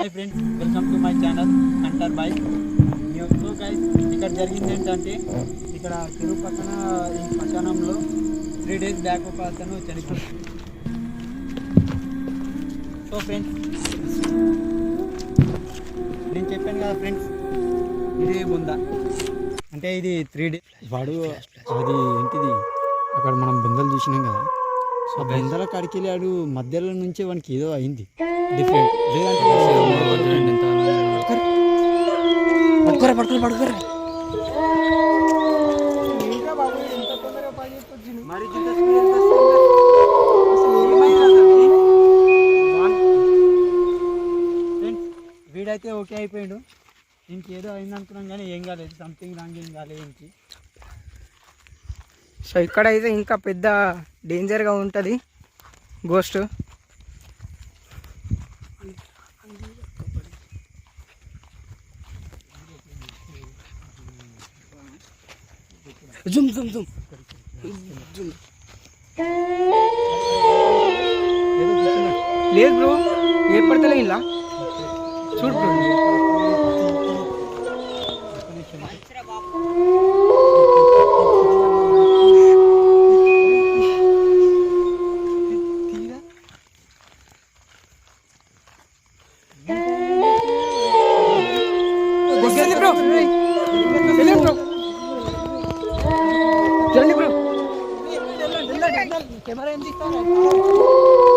Hi friends, welcome to my channel hunter boy. So guys, ఇక్కడ జరిగింది ఏంటంటే ఇక్కడ చెరువు పక్కన ఈ శ్మశానంలో 3 days బ్యాక్ ఒక అతను చనిపోయాడు. సో ఫ్రెండ్స్, నేను చెప్పాను కదా ఫ్రెండ్స్, ఇది బొంద అంటే ఇది 3 days వాడు అది ఏంటిది అక్కడ మనం బొందలు చూసినాం కదా. సో బొందల కాడికి వెళ్ళాడు, మధ్యలో నుంచే వానికి ఏదో అయింది డిఫరెంట్. వీడైతే ఓకే అయిపోయాడు. ఇంకేదో అయింది అనుకున్నాం కానీ ఏం కాలేదు, సంథింగ్ రాంగ్ ఏం కాలేదు ఇంకి. సో ఇక్కడైతే ఇంకా పెద్ద డేంజర్గా ఉంటుంది గోస్ట్. జుమ్ జుమ్ జుమ్ జుమ్. లేదు బ్రో, ఏ పడతలే ఇలా చూడు బ్రో. కెమెరా ఏం తీస్తాను.